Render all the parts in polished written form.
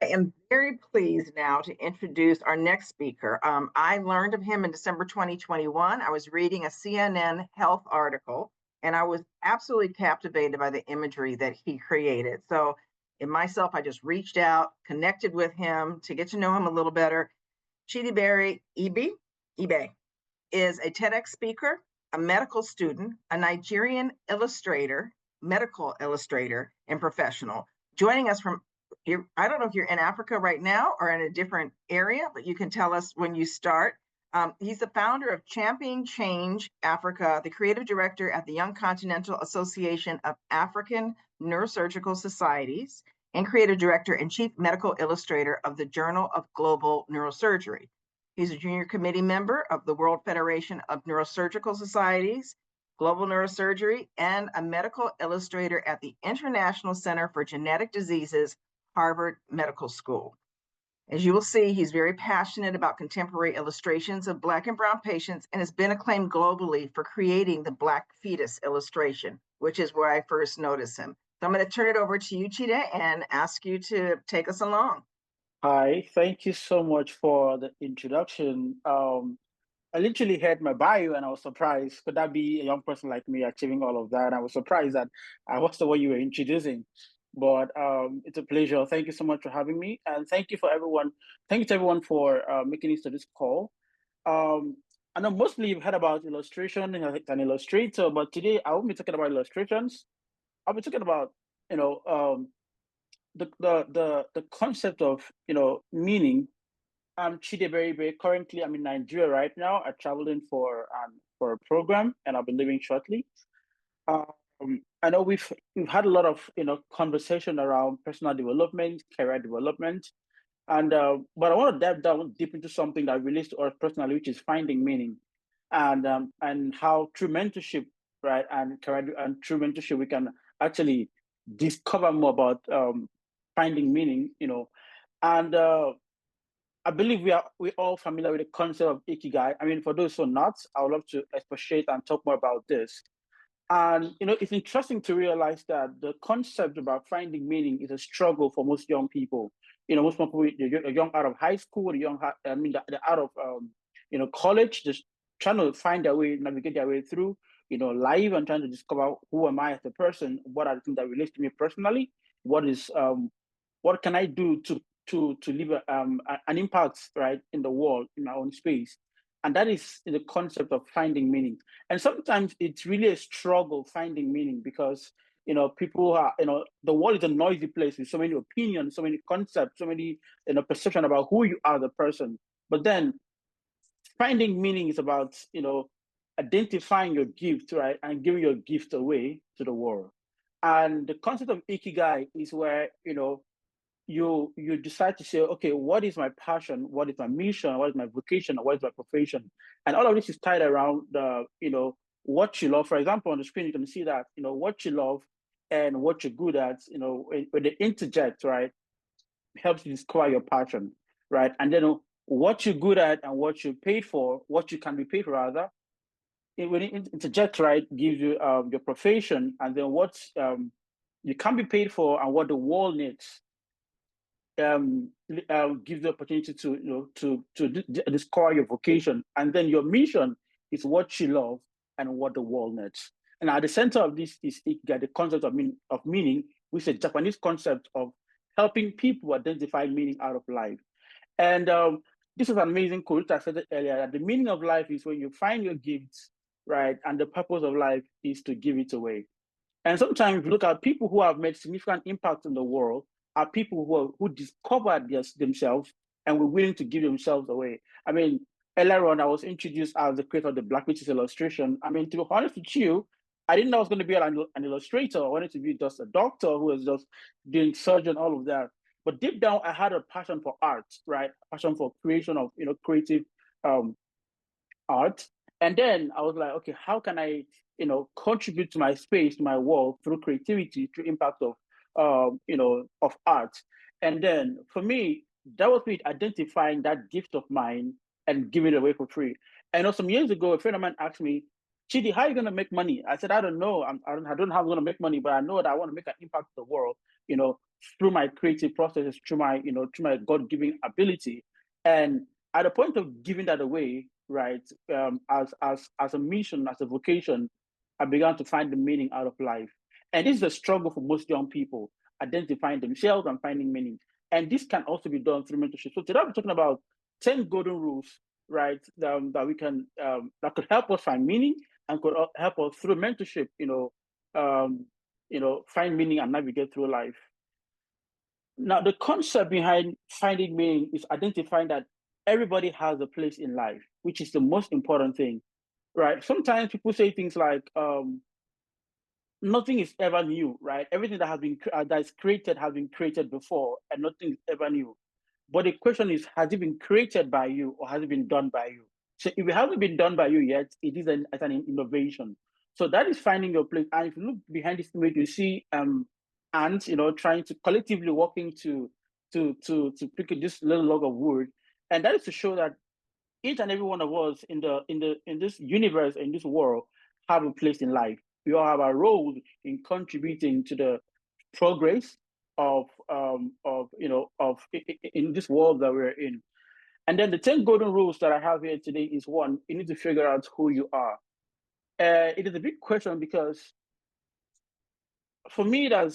I am very pleased now to introduce our next speaker. I learned of him in December 2021. I was reading a CNN health article, and I was absolutely captivated by the imagery that he created. So, in myself, I just reached out, connected with him to get to know him a little better. Chidiebere Ibe is a TEDx speaker, a medical student, a Nigerian illustrator, medical illustrator, and professional. Joining us from, I don't know if you're in Africa right now or in a different area, but you can tell us when you start. He's the founder of Champion Change Africa, the creative director at the Young Continental Association of African Neurosurgical Societies, and creative director and chief medical illustrator of the Journal of Global Neurosurgery. He's a junior committee member of the World Federation of Neurosurgical Societies, Global Neurosurgery, and a medical illustrator at the International Center for Genetic Diseases, Harvard Medical School. As you will see, he's very passionate about contemporary illustrations of Black and Brown patients and has been acclaimed globally for creating the Black fetus illustration, which is where I first noticed him. So I'm going to turn it over to you, Chide, and ask you to take us along. Hi, thank you so much for the introduction. I literally heard my bio and I was surprised. Could that be a young person like me achieving all of that? I was surprised that I was the one you were introducing. But it's a pleasure. Thank you so much for having me. And thank you for everyone. Thank you to everyone for making it to this call. I know mostly you've heard about illustration and an illustrator, but today I won't be talking about illustrations. I'll be talking about, you know, the concept of meaning. I'm Chidiebere Ibe. Currently, I'm in Nigeria right now. I traveled in for a program, and I'll be leaving shortly. I know we've had a lot of conversation around personal development, career development, and but I want to dive down deep into something that relates to us personally, which is finding meaning, and how through mentorship, right, and career and through mentorship we can actually discover more about finding meaning, and I believe we all familiar with the concept of ikigai. I mean, for those who are not, I would love to expatiate and talk more about this. And it's interesting to realize that the concept about finding meaning is a struggle for most young people. Most people they're young out of high school, they're out of college, just trying to find their way, navigate their way through life and trying to discover who am I as a person, what are the things that relate to me personally, what can I do to leave an impact, right, in the world, in my own space. And that is the concept of finding meaning. And sometimes it's really a struggle finding meaning because people are, the world is a noisy place with so many opinions, so many concepts, so many perception about who you are, the person. But then finding meaning is about identifying your gift, right, and giving your gift away to the world. And the concept of ikigai is where you decide to say, okay, what is my passion? What is my mission? What is my vocation? What is my profession? And all of this is tied around what you love. For example, on the screen, you can see that, what you love and what you're good at, when they interject, right, helps you discover your passion, right? And then what you're good at and what you're paid for, what you can be paid for rather, when it interjects, right, gives you your profession, and then what you can be paid for and what the world needs gives the opportunity to discover your vocation, and then your mission is what you love and what the world needs. And at the center of this is Ikigai, the concept of meaning, which is a Japanese concept of helping people identify meaning out of life. And this is an amazing quote I said earlier, that the meaning of life is when you find your gifts, right, and the purpose of life is to give it away. And sometimes if you look at people who have made significant impact in the world, are people who discovered themselves and were willing to give themselves away. I mean, earlier on, I was introduced as the creator of the Black Witches illustration. I mean, to be honest with you, I didn't know I was going to be an illustrator. I wanted to be just a doctor who was just doing surgery and all of that. But deep down, I had a passion for art, right? A passion for creation of creative art. And then I was like, okay, how can I contribute to my space, to my world through creativity, through impact of art. And then for me, that was me identifying that gift of mine and giving it away for free. And some years ago, a friend of mine asked me, Chidi, how are you going to make money? I said, I don't know. I don't know how I'm going to make money, but I know that I want to make an impact in the world, through my creative processes, through my God-given ability. And at the point of giving that away, right, as a mission, as a vocation, I began to find the meaning out of life. And this is a struggle for most young people, identifying themselves and finding meaning. And this can also be done through mentorship. So today I'm talking about 10 golden rules, right, that we can that could help us find meaning and could help us through mentorship, find meaning and navigate through life. Now, the concept behind finding meaning is identifying that everybody has a place in life, which is the most important thing, right? Sometimes people say things like, nothing is ever new, right? Everything that is created has been created before, and nothing is ever new. But the question is, has it been created by you or has it been done by you? So if it hasn't been done by you yet, it is an innovation. So that is finding your place. And if you look behind this image, you see ants, trying to collectively working to pick this little log of wood. And that is to show that each and every one of us in this universe, in this world, have a place in life. We all have a role in contributing to the progress in this world that we're in. And then the 10 golden rules that I have here today is one, you need to figure out who you are. It is a big question because for me, I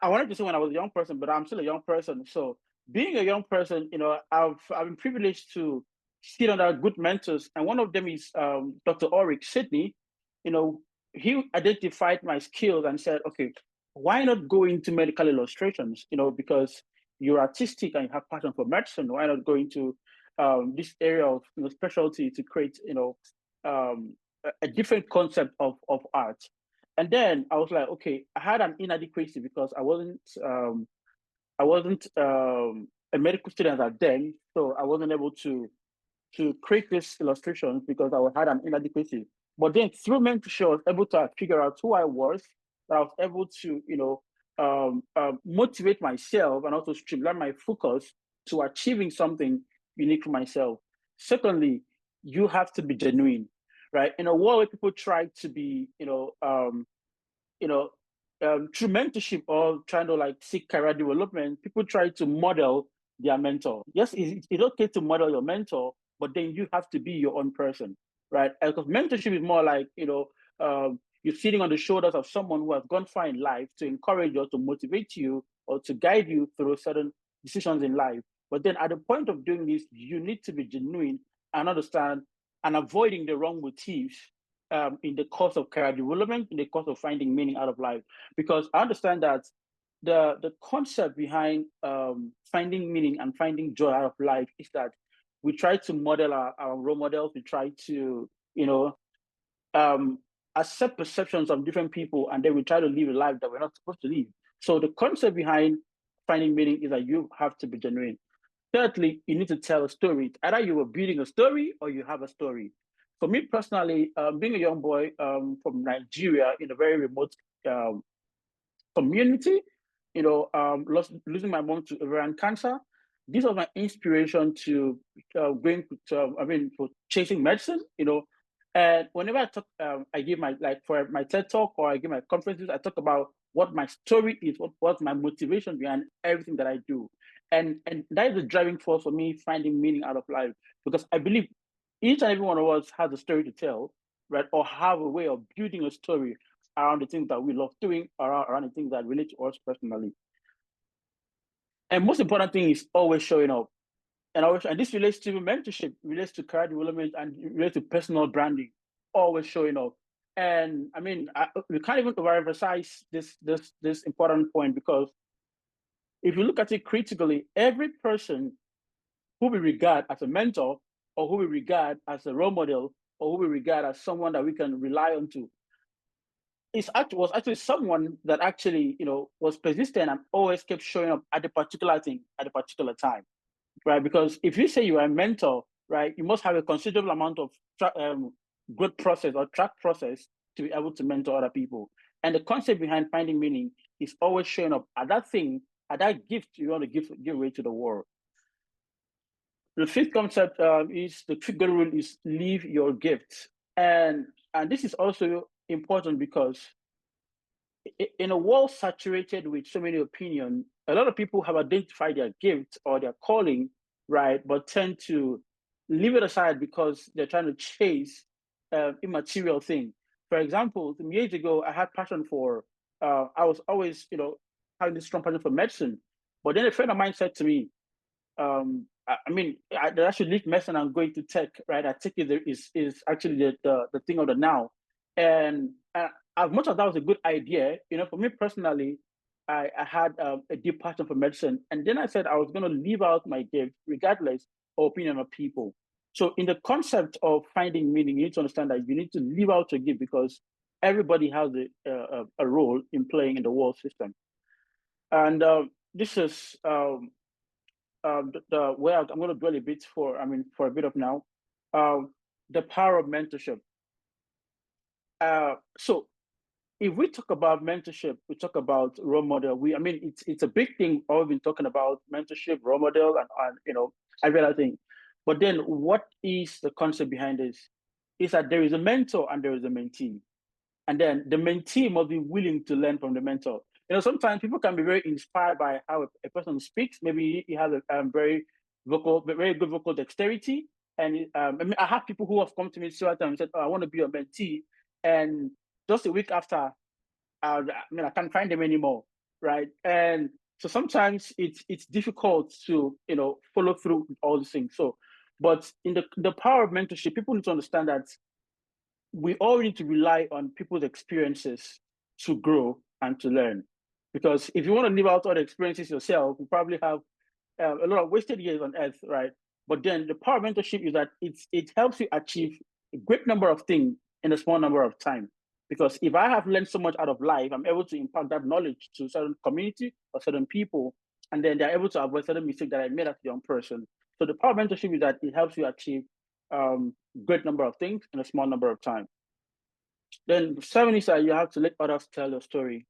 wanted to say when I was a young person, but I'm still a young person. So being a young person, I've been privileged to sit under good mentors, and one of them is Dr. Ulrich Sydney. You know, he identified my skills and said, "Okay, why not go into medical illustrations? Because you're artistic and you have passion for medicine. Why not go into this area of specialty to create a different concept of art?" And then I was like, okay, I had an inadequacy because I wasn't a medical student at then, so I wasn't able to create these illustrations because I had an inadequacy. But then through mentorship, I was able to figure out who I was. That I was able to, motivate myself and also streamline my focus to achieving something unique for myself. Secondly, you have to be genuine, right? In a world where people try to be, you know, through mentorship or trying to like seek career development, people try to model their mentor. Yes, it's okay to model your mentor, but then you have to be your own person, right? Because mentorship is more like, you're sitting on the shoulders of someone who has gone far in life to encourage you, to motivate you, or to guide you through certain decisions in life. But then at the point of doing this, you need to be genuine and understand and avoiding the wrong motives in the course of career development, in the course of finding meaning out of life. Because I understand that the concept behind finding meaning and finding joy out of life is that we try to model our role models. We try to, accept perceptions of different people, and then we try to live a life that we're not supposed to live. So the concept behind finding meaning is that you have to be genuine. Thirdly, you need to tell a story. Either you were building a story or you have a story. For me personally, being a young boy from Nigeria in a very remote um, community, losing my mom to ovarian cancer, this was my inspiration to for chasing medicine, And whenever I talk, I give for my TED talk or I give my conferences, I talk about what my story is, what's my motivation behind everything that I do. And that is the driving force for me finding meaning out of life, because I believe each and every one of us has a story to tell, right? Or have a way of building a story around the things that we love doing, around the things that relate to us personally. And most important thing is always showing up. And this relates to mentorship, relates to career development, and relates to personal branding, always showing up. And I mean, we can't even overemphasize this important point, because if you look at it critically, every person who we regard as a mentor, or who we regard as a role model, or who we regard as someone that we can rely on to, was actually someone that actually, was persistent and always kept showing up at the particular thing at a particular time, right? Because if you say you are a mentor, right, you must have a considerable amount of growth process or track process to be able to mentor other people. And the concept behind finding meaning is always showing up at that thing, at that gift you want to give away to the world. The fifth concept is the fifth golden rule is live your gift. And this is also important because in a world saturated with so many opinions, a lot of people have identified their gift or their calling, right, but tend to leave it aside because they're trying to chase immaterial thing. For example, some years ago, I had passion for, I was always, having this strong passion for medicine. But then a friend of mine said to me, I mean, I should leave medicine and go into tech, right? I think is actually the thing of the now. And as much as that was a good idea, for me personally, I had a deep passion for medicine. And then I said I was going to leave out my gift regardless of opinion of people. So in the concept of finding meaning, you need to understand that you need to leave out your gift because everybody has a role in playing in the world system. And this is the where I'm going to dwell a bit for a bit of now, the power of mentorship. So if we talk about mentorship, we talk about role model. It's a big thing. All we've been talking about mentorship, role model, and every other thing. But then, what is the concept behind this? Is that there is a mentor and there is a mentee. And then the mentee must be willing to learn from the mentor. Sometimes people can be very inspired by how a person speaks. Maybe he has a very good vocal dexterity. And I have people who have come to me several times and said, "Oh, I want to be a mentee," and just a week after, I can't find them anymore, right? And so sometimes it's difficult to follow through with all these things. So, but in the power of mentorship, people need to understand that we all need to rely on people's experiences to grow and to learn. Because if you want to live out all the experiences yourself, you probably have a lot of wasted years on earth, right? But then the power of mentorship is that it helps you achieve a great number of things in a small number of time. Because if I have learned so much out of life, I'm able to impart that knowledge to certain community or certain people, and then they're able to avoid certain mistakes that I made as a young person. So the power of mentorship is that it helps you achieve great number of things in a small number of time. Then seven is that you have to let others tell your story.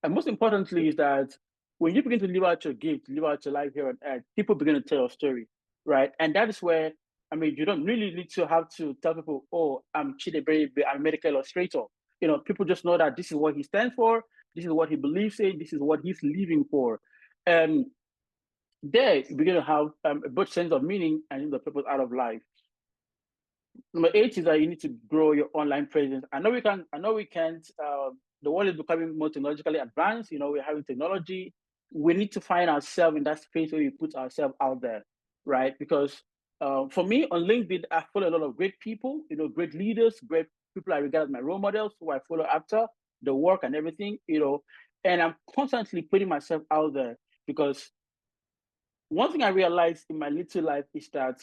And most importantly is that when you begin to live out your gift, live out your life here on earth, people begin to tell your story, right? And that is where, you don't really need to have to tell people, "Oh, I'm Chidiebere Ibe, I'm a medical illustrator." People just know that this is what he stands for, this is what he believes in, this is what he's living for. And there you begin to have a both sense of meaning and the purpose out of life. Number eight is that you need to grow your online presence. I know we can. I know we can't. The world is becoming more technologically advanced. We're having technology. We need to find ourselves in that space where we put ourselves out there, right? Because for me on LinkedIn, I follow a lot of great people. Great leaders, great people I regard as my role models, who I follow after the work and everything. And I'm constantly putting myself out there because one thing I realized in my little life is that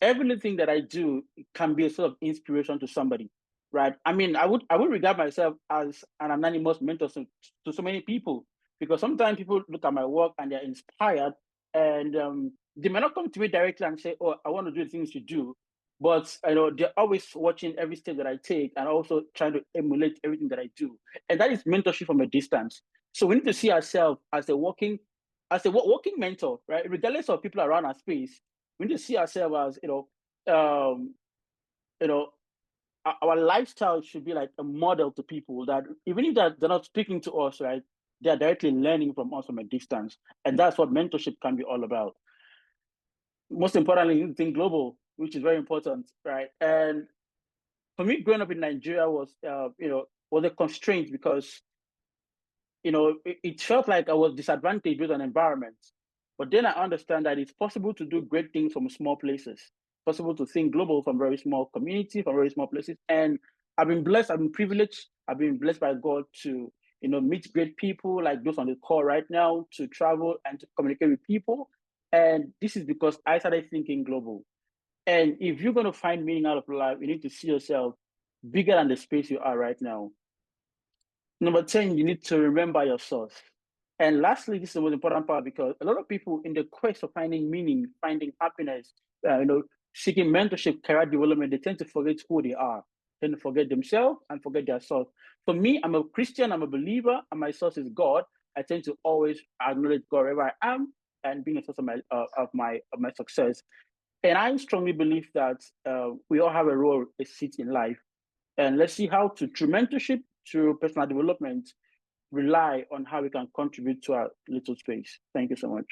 everything that I do can be a sort of inspiration to somebody, right? I would regard myself as an anonymous mentor to so many people because sometimes people look at my work and they're inspired, and they may not come to me directly and say, "Oh, I want to do the things you do," but they're always watching every step that I take and also trying to emulate everything that I do, and that is mentorship from a distance. So we need to see ourselves as a walking mentor, right? Regardless of people around our space, we need to see ourselves as you know our lifestyle should be like a model to people that even if they're not speaking to us, right, they're directly learning from us from a distance, and that's what mentorship can be all about. Most importantly, you think global, which is very important, right? And for me, growing up in Nigeria was a constraint because it felt like I was disadvantaged with an environment. But then I understand that it's possible to do great things from small places, possible to think global from very small community, from very small places. And I've been blessed, I've been privileged, I've been blessed by God to, meet great people like those on the call right now, to travel and to communicate with people. And this is because I started thinking global. And if you're going to find meaning out of life, you need to see yourself bigger than the space you are right now. Number 10, you need to remember your source. And lastly, this is the most important part because a lot of people in the quest of finding meaning, finding happiness, seeking mentorship, career development, they tend to forget who they are, tend to forget themselves and forget their source. For me, I'm a Christian, I'm a believer, and my source is God. I tend to always acknowledge God wherever I am and being a source of my success. And I strongly believe that we all have a role, a seat in life. And let's see how through mentorship, to personal development rely on how we can contribute to our little space. Thank you so much.